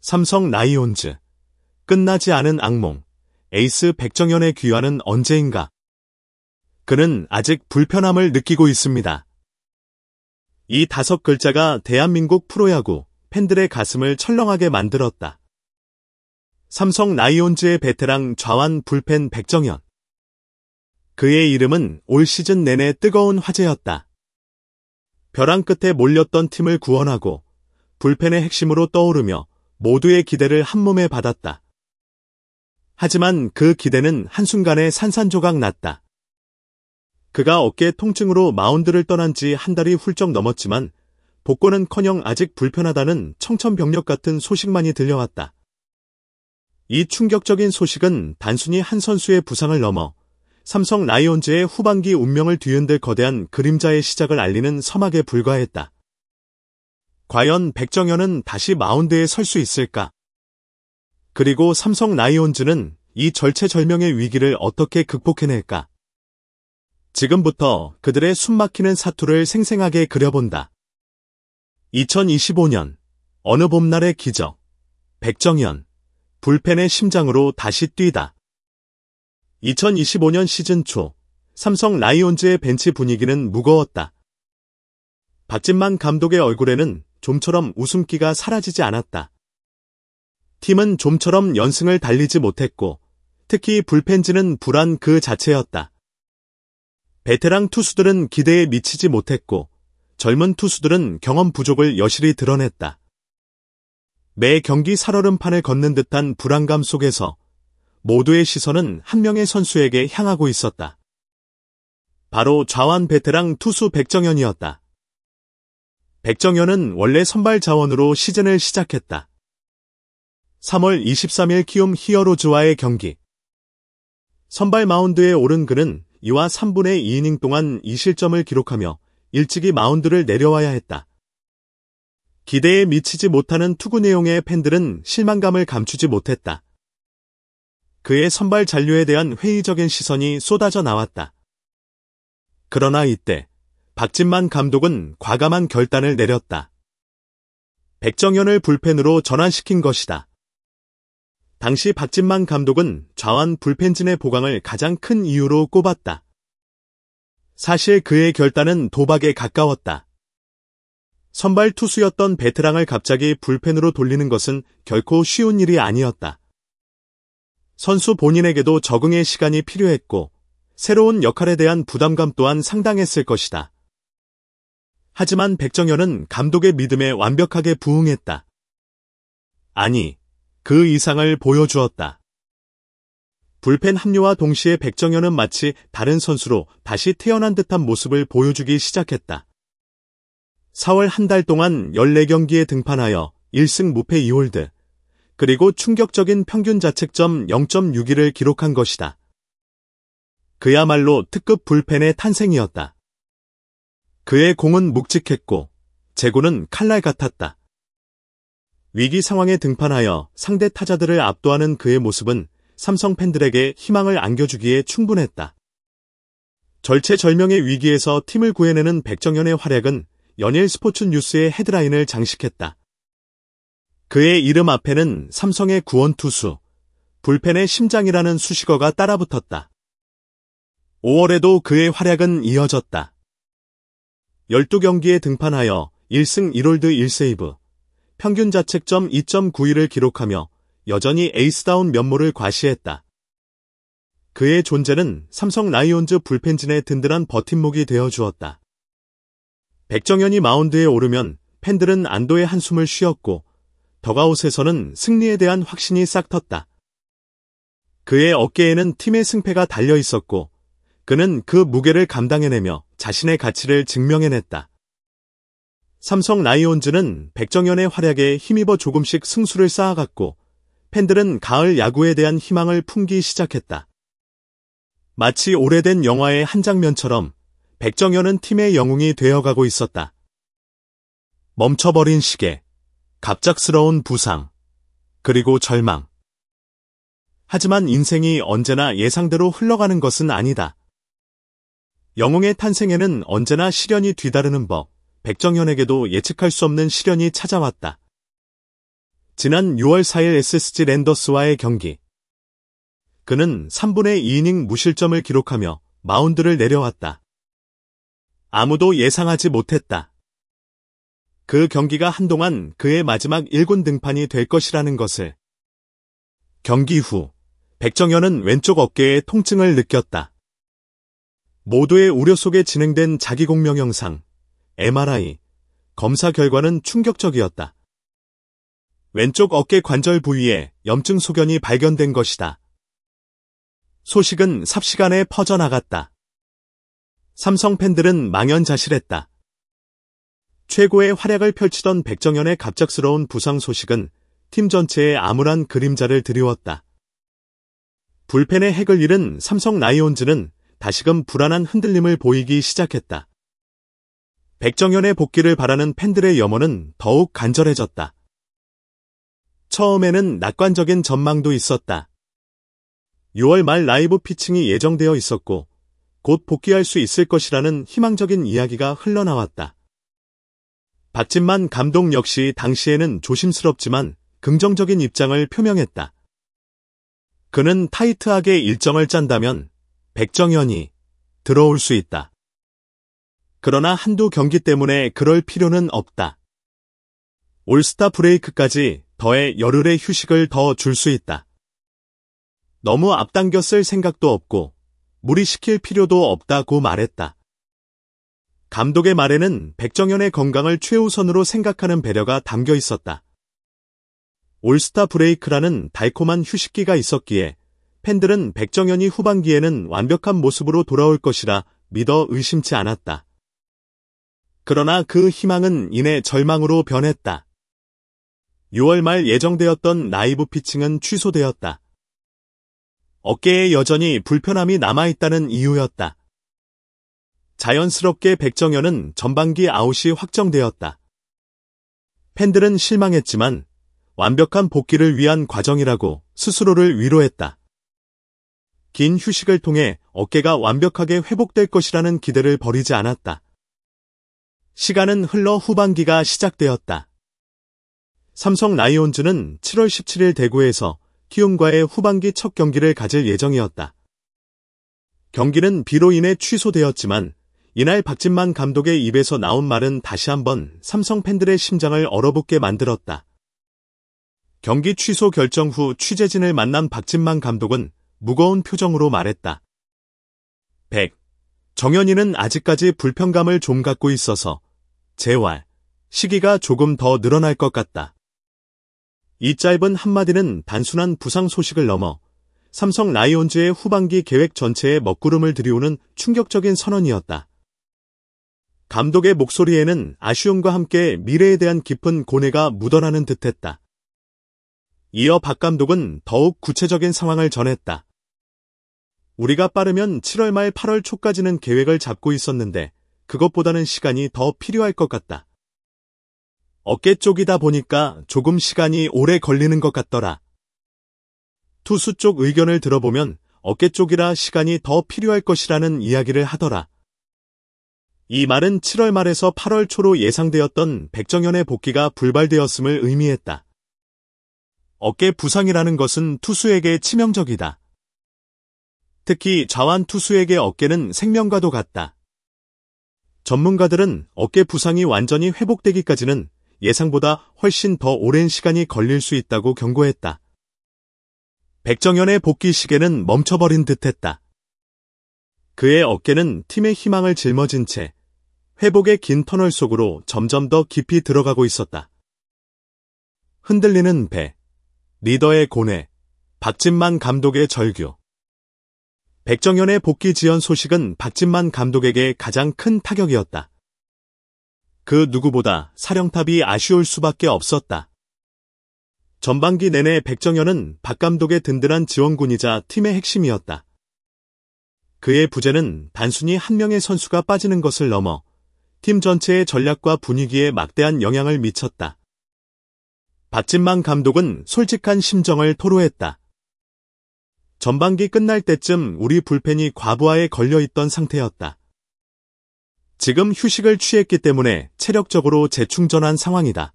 삼성 라이온즈. 끝나지 않은 악몽. 에이스 백정현의 귀환은 언제인가? 그는 아직 불편함을 느끼고 있습니다. 이 5글자가 대한민국 프로야구 팬들의 가슴을 철렁하게 만들었다. 삼성 라이온즈의 베테랑 좌완 불펜 백정현. 그의 이름은 올 시즌 내내 뜨거운 화제였다. 벼랑 끝에 몰렸던 팀을 구원하고 불펜의 핵심으로 떠오르며 모두의 기대를 한몸에 받았다. 하지만 그 기대는 한순간에 산산조각 났다. 그가 어깨 통증으로 마운드를 떠난 지 한 달이 훌쩍 넘었지만 복권은커녕 아직 불편하다는 청천벽력 같은 소식만이 들려왔다. 이 충격적인 소식은 단순히 한 선수의 부상을 넘어 삼성 라이온즈의 후반기 운명을 뒤흔들 거대한 그림자의 시작을 알리는 서막에 불과했다. 과연 백정현은 다시 마운드에 설 수 있을까? 그리고 삼성 라이온즈는 이 절체절명의 위기를 어떻게 극복해낼까? 지금부터 그들의 숨막히는 사투를 생생하게 그려본다. 2025년 어느 봄날의 기적. 백정현. 불펜의 심장으로 다시 뛰다. 2025년 시즌 초 삼성 라이온즈의 벤치 분위기는 무거웠다. 박진만 감독의 얼굴에는 좀처럼 웃음기가 사라지지 않았다. 팀은 좀처럼 연승을 달리지 못했고 특히 불펜진은 불안 그 자체였다. 베테랑 투수들은 기대에 미치지 못했고 젊은 투수들은 경험 부족을 여실히 드러냈다. 매 경기 살얼음판을 걷는 듯한 불안감 속에서 모두의 시선은 한 명의 선수에게 향하고 있었다. 바로 좌완 베테랑 투수 백정현이었다. 백정현은 원래 선발 자원으로 시즌을 시작했다. 3월 23일 키움 히어로즈와의 경기. 선발 마운드에 오른 그는 2와 3분의 2이닝 동안 2실점을 기록하며 일찍이 마운드를 내려와야 했다. 기대에 미치지 못하는 투구 내용에 팬들은 실망감을 감추지 못했다. 그의 선발 잔류에 대한 회의적인 시선이 쏟아져 나왔다. 그러나 이때 박진만 감독은 과감한 결단을 내렸다. 백정현을 불펜으로 전환시킨 것이다. 당시 박진만 감독은 좌완 불펜진의 보강을 가장 큰 이유로 꼽았다. 사실 그의 결단은 도박에 가까웠다. 선발 투수였던 베테랑을 갑자기 불펜으로 돌리는 것은 결코 쉬운 일이 아니었다. 선수 본인에게도 적응의 시간이 필요했고 새로운 역할에 대한 부담감 또한 상당했을 것이다. 하지만 백정현은 감독의 믿음에 완벽하게 부응했다. 아니, 그 이상을 보여주었다. 불펜 합류와 동시에 백정현은 마치 다른 선수로 다시 태어난 듯한 모습을 보여주기 시작했다. 4월 한 달 동안 14경기에 등판하여 1승 무패 2홀드, 그리고 충격적인 평균 자책점 0.61을 기록한 것이다. 그야말로 특급 불펜의 탄생이었다. 그의 공은 묵직했고 제구는 칼날 같았다. 위기 상황에 등판하여 상대 타자들을 압도하는 그의 모습은 삼성 팬들에게 희망을 안겨주기에 충분했다. 절체절명의 위기에서 팀을 구해내는 백정현의 활약은 연일 스포츠 뉴스의 헤드라인을 장식했다. 그의 이름 앞에는 삼성의 구원투수, 불펜의 심장이라는 수식어가 따라붙었다. 5월에도 그의 활약은 이어졌다. 12경기에 등판하여 1승 1홀드 1세이브, 평균 자책점 2.91을 기록하며 여전히 에이스다운 면모를 과시했다. 그의 존재는 삼성 라이온즈 불펜진의 든든한 버팀목이 되어주었다. 백정현이 마운드에 오르면 팬들은 안도의 한숨을 쉬었고 덕아웃에서는 승리에 대한 확신이 싹텄다. 그의 어깨에는 팀의 승패가 달려 있었고 그는 그 무게를 감당해내며 자신의 가치를 증명해냈다. 삼성 라이온즈는 백정현의 활약에 힘입어 조금씩 승수를 쌓아갔고 팬들은 가을 야구에 대한 희망을 품기 시작했다. 마치 오래된 영화의 한 장면처럼 백정현은 팀의 영웅이 되어가고 있었다. 멈춰버린 시계, 갑작스러운 부상, 그리고 절망. 하지만 인생이 언제나 예상대로 흘러가는 것은 아니다. 영웅의 탄생에는 언제나 시련이 뒤따르는 법, 백정현에게도 예측할 수 없는 시련이 찾아왔다. 지난 6월 4일 SSG 랜더스와의 경기. 그는 3분의 2이닝 무실점을 기록하며 마운드를 내려왔다. 아무도 예상하지 못했다. 그 경기가 한동안 그의 마지막 1군 등판이 될 것이라는 것을. 경기 후 백정현은 왼쪽 어깨에 통증을 느꼈다. 모두의 우려 속에 진행된 자기공명 영상, MRI, 검사 결과는 충격적이었다. 왼쪽 어깨 관절 부위에 염증 소견이 발견된 것이다. 소식은 삽시간에 퍼져나갔다. 삼성 팬들은 망연자실했다. 최고의 활약을 펼치던 백정현의 갑작스러운 부상 소식은 팀 전체에 암울한 그림자를 드리웠다. 불펜의 핵을 잃은 삼성 라이온즈는 다시금 불안한 흔들림을 보이기 시작했다. 백정현의 복귀를 바라는 팬들의 염원은 더욱 간절해졌다. 처음에는 낙관적인 전망도 있었다. 6월 말 라이브 피칭이 예정되어 있었고 곧 복귀할 수 있을 것이라는 희망적인 이야기가 흘러나왔다. 박진만 감독 역시 당시에는 조심스럽지만 긍정적인 입장을 표명했다. 그는 타이트하게 일정을 짠다면 백정현이 들어올 수 있다. 그러나 한두 경기 때문에 그럴 필요는 없다. 올스타 브레이크까지 더해 열흘의 휴식을 더 줄 수 있다. 너무 앞당겨 쓸 생각도 없고 무리시킬 필요도 없다고 말했다. 감독의 말에는 백정현의 건강을 최우선으로 생각하는 배려가 담겨 있었다. 올스타 브레이크라는 달콤한 휴식기가 있었기에 팬들은 백정현이 후반기에는 완벽한 모습으로 돌아올 것이라 믿어 의심치 않았다. 그러나 그 희망은 이내 절망으로 변했다. 6월 말 예정되었던 라이브 피칭은 취소되었다. 어깨에 여전히 불편함이 남아있다는 이유였다. 자연스럽게 백정현은 전반기 아웃이 확정되었다. 팬들은 실망했지만 완벽한 복귀를 위한 과정이라고 스스로를 위로했다. 긴 휴식을 통해 어깨가 완벽하게 회복될 것이라는 기대를 버리지 않았다. 시간은 흘러 후반기가 시작되었다. 삼성 라이온즈는 7월 17일 대구에서 키움과의 후반기 첫 경기를 가질 예정이었다. 경기는 비로 인해 취소되었지만 이날 박진만 감독의 입에서 나온 말은 다시 한번 삼성 팬들의 심장을 얼어붙게 만들었다. 경기 취소 결정 후 취재진을 만난 박진만 감독은 무거운 표정으로 말했다. 정현이는 아직까지 불편감을 좀 갖고 있어서 재활 시기가 조금 더 늘어날 것 같다. 이 짧은 한마디는 단순한 부상 소식을 넘어 삼성 라이온즈의 후반기 계획 전체에 먹구름을 들이우는 충격적인 선언이었다. 감독의 목소리에는 아쉬움과 함께 미래에 대한 깊은 고뇌가 묻어나는 듯했다. 이어 박 감독은 더욱 구체적인 상황을 전했다. 우리가 빠르면 7월 말 8월 초까지는 계획을 잡고 있었는데 그것보다는 시간이 더 필요할 것 같다. 어깨 쪽이다 보니까 조금 시간이 오래 걸리는 것 같더라. 투수 쪽 의견을 들어보면 어깨 쪽이라 시간이 더 필요할 것이라는 이야기를 하더라. 이 말은 7월 말에서 8월 초로 예상되었던 백정현의 복귀가 불발되었음을 의미했다. 어깨 부상이라는 것은 투수에게 치명적이다. 특히 좌완 투수에게 어깨는 생명과도 같다. 전문가들은 어깨 부상이 완전히 회복되기까지는 예상보다 훨씬 더 오랜 시간이 걸릴 수 있다고 경고했다. 백정현의 복귀 시계는 멈춰버린 듯했다. 그의 어깨는 팀의 희망을 짊어진 채 회복의 긴 터널 속으로 점점 더 깊이 들어가고 있었다. 흔들리는 배, 리더의 고뇌, 박진만 감독의 절규. 백정현의 복귀 지연 소식은 박진만 감독에게 가장 큰 타격이었다. 그 누구보다 사령탑이 아쉬울 수밖에 없었다. 전반기 내내 백정현은 박 감독의 든든한 지원군이자 팀의 핵심이었다. 그의 부재는 단순히 한 명의 선수가 빠지는 것을 넘어 팀 전체의 전략과 분위기에 막대한 영향을 미쳤다. 박진만 감독은 솔직한 심정을 토로했다. 전반기 끝날 때쯤 우리 불펜이 과부하에 걸려있던 상태였다. 지금 휴식을 취했기 때문에 체력적으로 재충전한 상황이다.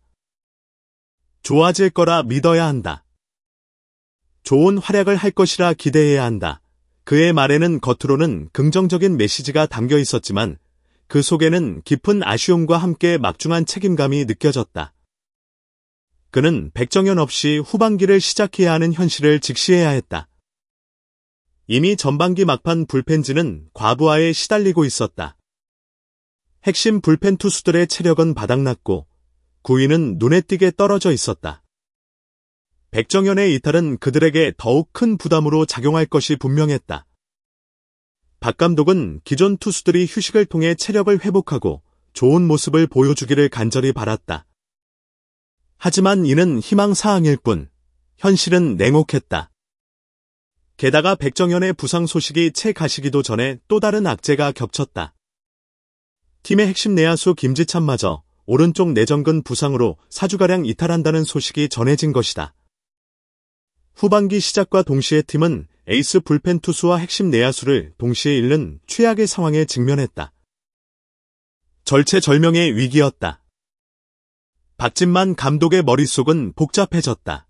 좋아질 거라 믿어야 한다. 좋은 활약을 할 것이라 기대해야 한다. 그의 말에는 겉으로는 긍정적인 메시지가 담겨 있었지만 그 속에는 깊은 아쉬움과 함께 막중한 책임감이 느껴졌다. 그는 백정현 없이 후반기를 시작해야 하는 현실을 직시해야 했다. 이미 전반기 막판 불펜진은 과부하에 시달리고 있었다. 핵심 불펜 투수들의 체력은 바닥났고 9위는 눈에 띄게 떨어져 있었다. 백정현의 이탈은 그들에게 더욱 큰 부담으로 작용할 것이 분명했다. 박 감독은 기존 투수들이 휴식을 통해 체력을 회복하고 좋은 모습을 보여주기를 간절히 바랐다. 하지만 이는 희망사항일 뿐, 현실은 냉혹했다. 게다가 백정현의 부상 소식이 채 가시기도 전에 또 다른 악재가 겹쳤다. 팀의 핵심 내야수 김지찬마저 오른쪽 내전근 부상으로 4주가량 이탈한다는 소식이 전해진 것이다. 후반기 시작과 동시에 팀은 에이스 불펜 투수와 핵심 내야수를 동시에 잃는 최악의 상황에 직면했다. 절체절명의 위기였다. 박진만 감독의 머릿속은 복잡해졌다.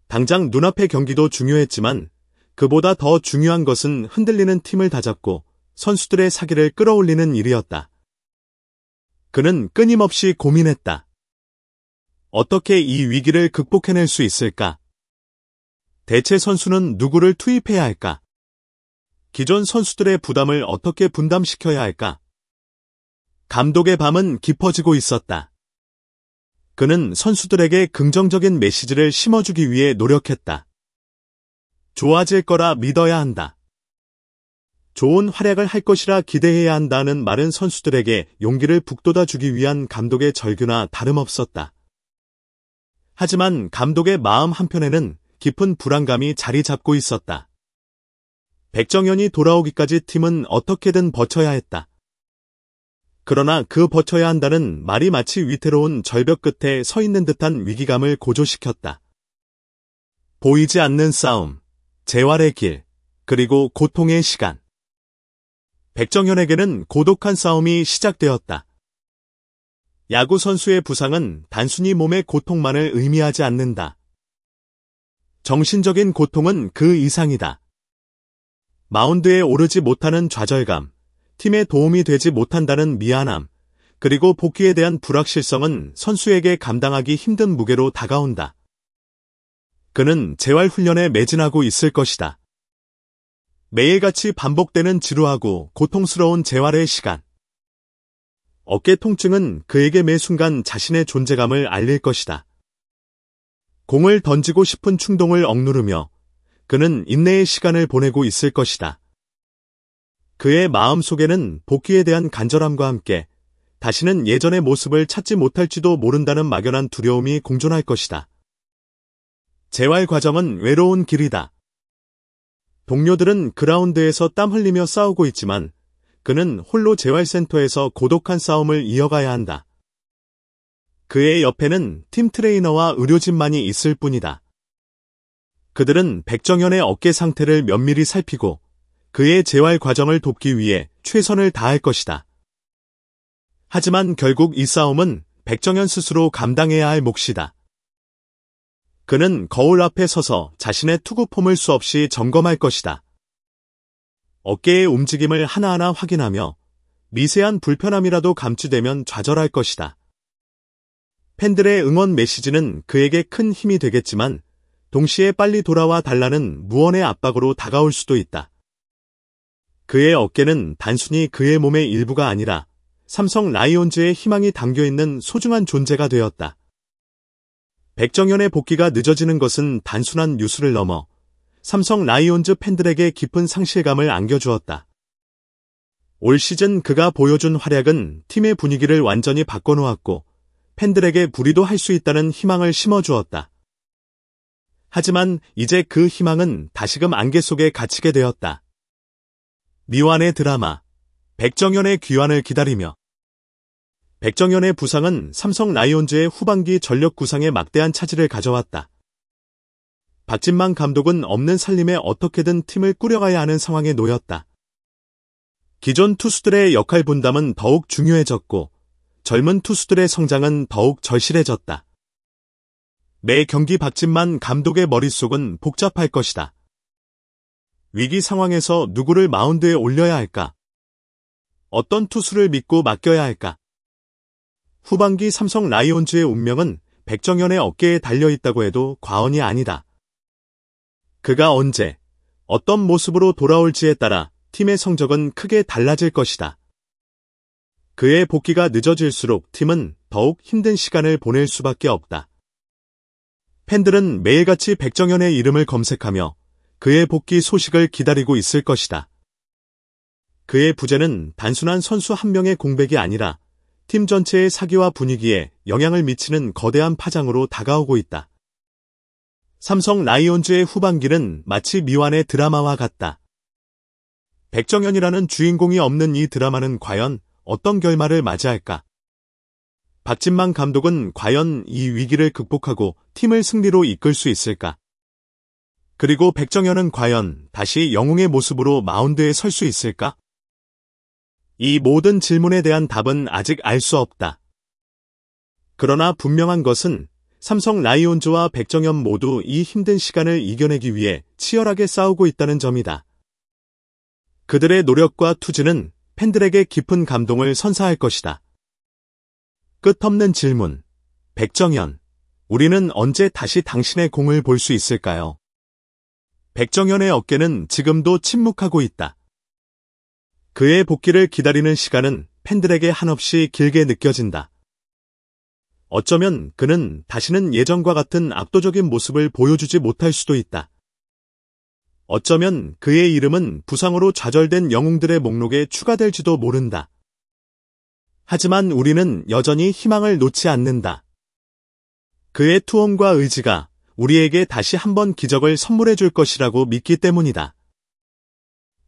당장 눈앞의 경기도 중요했지만 그보다 더 중요한 것은 흔들리는 팀을 다잡고 선수들의 사기를 끌어올리는 일이었다. 그는 끊임없이 고민했다. 어떻게 이 위기를 극복해낼 수 있을까? 대체 선수는 누구를 투입해야 할까? 기존 선수들의 부담을 어떻게 분담시켜야 할까? 감독의 밤은 깊어지고 있었다. 그는 선수들에게 긍정적인 메시지를 심어주기 위해 노력했다. 좋아질 거라 믿어야 한다. 좋은 활약을 할 것이라 기대해야 한다는 말은 선수들에게 용기를 북돋아주기 위한 감독의 절규나 다름없었다. 하지만 감독의 마음 한편에는 깊은 불안감이 자리 잡고 있었다. 백정현이 돌아오기까지 팀은 어떻게든 버텨야 했다. 그러나 그 버텨야 한다는 말이 마치 위태로운 절벽 끝에 서 있는 듯한 위기감을 고조시켰다. 보이지 않는 싸움, 재활의 길, 그리고 고통의 시간. 백정현에게는 고독한 싸움이 시작되었다. 야구 선수의 부상은 단순히 몸의 고통만을 의미하지 않는다. 정신적인 고통은 그 이상이다. 마운드에 오르지 못하는 좌절감, 팀에 도움이 되지 못한다는 미안함, 그리고 복귀에 대한 불확실성은 선수에게 감당하기 힘든 무게로 다가온다. 그는 재활훈련에 매진하고 있을 것이다. 매일같이 반복되는 지루하고 고통스러운 재활의 시간. 어깨 통증은 그에게 매 순간 자신의 존재감을 알릴 것이다. 공을 던지고 싶은 충동을 억누르며 그는 인내의 시간을 보내고 있을 것이다. 그의 마음속에는 복귀에 대한 간절함과 함께 다시는 예전의 모습을 찾지 못할지도 모른다는 막연한 두려움이 공존할 것이다. 재활 과정은 외로운 길이다. 동료들은 그라운드에서 땀 흘리며 싸우고 있지만 그는 홀로 재활센터에서 고독한 싸움을 이어가야 한다. 그의 옆에는 팀 트레이너와 의료진만이 있을 뿐이다. 그들은 백정현의 어깨 상태를 면밀히 살피고 그의 재활 과정을 돕기 위해 최선을 다할 것이다. 하지만 결국 이 싸움은 백정현 스스로 감당해야 할 몫이다. 그는 거울 앞에 서서 자신의 투구 폼을 수없이 점검할 것이다. 어깨의 움직임을 하나하나 확인하며 미세한 불편함이라도 감지되면 좌절할 것이다. 팬들의 응원 메시지는 그에게 큰 힘이 되겠지만 동시에 빨리 돌아와 달라는 무언의 압박으로 다가올 수도 있다. 그의 어깨는 단순히 그의 몸의 일부가 아니라 삼성 라이온즈의 희망이 담겨있는 소중한 존재가 되었다. 백정현의 복귀가 늦어지는 것은 단순한 뉴스를 넘어 삼성 라이온즈 팬들에게 깊은 상실감을 안겨주었다. 올 시즌 그가 보여준 활약은 팀의 분위기를 완전히 바꿔놓았고 팬들에게 불이도 할 수 있다는 희망을 심어주었다. 하지만 이제 그 희망은 다시금 안개 속에 갇히게 되었다. 미완의 드라마, 백정현의 귀환을 기다리며. 백정현의 부상은 삼성 라이온즈의 후반기 전력 구상에 막대한 차질을 가져왔다. 박진만 감독은 없는 살림에 어떻게든 팀을 꾸려가야 하는 상황에 놓였다. 기존 투수들의 역할 분담은 더욱 중요해졌고 젊은 투수들의 성장은 더욱 절실해졌다. 매 경기 박진만 감독의 머릿속은 복잡할 것이다. 위기 상황에서 누구를 마운드에 올려야 할까? 어떤 투수를 믿고 맡겨야 할까? 후반기 삼성 라이온즈의 운명은 백정현의 어깨에 달려있다고 해도 과언이 아니다. 그가 언제, 어떤 모습으로 돌아올지에 따라 팀의 성적은 크게 달라질 것이다. 그의 복귀가 늦어질수록 팀은 더욱 힘든 시간을 보낼 수밖에 없다. 팬들은 매일같이 백정현의 이름을 검색하며 그의 복귀 소식을 기다리고 있을 것이다. 그의 부재는 단순한 선수 한 명의 공백이 아니라 팀 전체의 사기와 분위기에 영향을 미치는 거대한 파장으로 다가오고 있다. 삼성 라이온즈의 후반기는 마치 미완의 드라마와 같다. 백정현이라는 주인공이 없는 이 드라마는 과연 어떤 결말을 맞이할까? 박진만 감독은 과연 이 위기를 극복하고 팀을 승리로 이끌 수 있을까? 그리고 백정현은 과연 다시 영웅의 모습으로 마운드에 설 수 있을까? 이 모든 질문에 대한 답은 아직 알 수 없다. 그러나 분명한 것은 삼성 라이온즈와 백정현 모두 이 힘든 시간을 이겨내기 위해 치열하게 싸우고 있다는 점이다. 그들의 노력과 투지는 팬들에게 깊은 감동을 선사할 것이다. 끝없는 질문. 백정현, 우리는 언제 다시 당신의 공을 볼 수 있을까요? 백정현의 어깨는 지금도 침묵하고 있다. 그의 복귀를 기다리는 시간은 팬들에게 한없이 길게 느껴진다. 어쩌면 그는 다시는 예전과 같은 압도적인 모습을 보여주지 못할 수도 있다. 어쩌면 그의 이름은 부상으로 좌절된 영웅들의 목록에 추가될지도 모른다. 하지만 우리는 여전히 희망을 놓지 않는다. 그의 투혼과 의지가 우리에게 다시 한번 기적을 선물해 줄 것이라고 믿기 때문이다.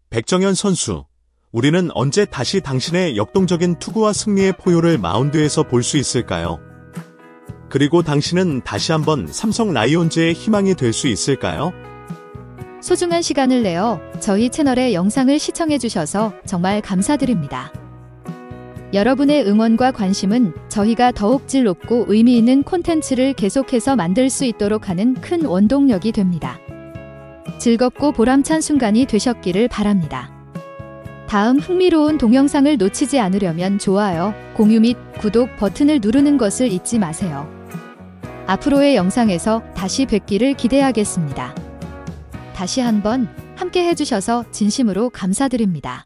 백정현 선수, 우리는 언제 다시 당신의 역동적인 투구와 승리의 포효를 마운드에서 볼 수 있을까요? 그리고 당신은 다시 한번 삼성 라이온즈의 희망이 될 수 있을까요? 소중한 시간을 내어 저희 채널의 영상을 시청해주셔서 정말 감사드립니다. 여러분의 응원과 관심은 저희가 더욱 질 높고 의미 있는 콘텐츠를 계속해서 만들 수 있도록 하는 큰 원동력이 됩니다. 즐겁고 보람찬 순간이 되셨기를 바랍니다. 다음 흥미로운 동영상을 놓치지 않으려면 좋아요, 공유 및 구독 버튼을 누르는 것을 잊지 마세요. 앞으로의 영상에서 다시 뵙기를 기대하겠습니다. 다시 한번 함께 해주셔서 진심으로 감사드립니다.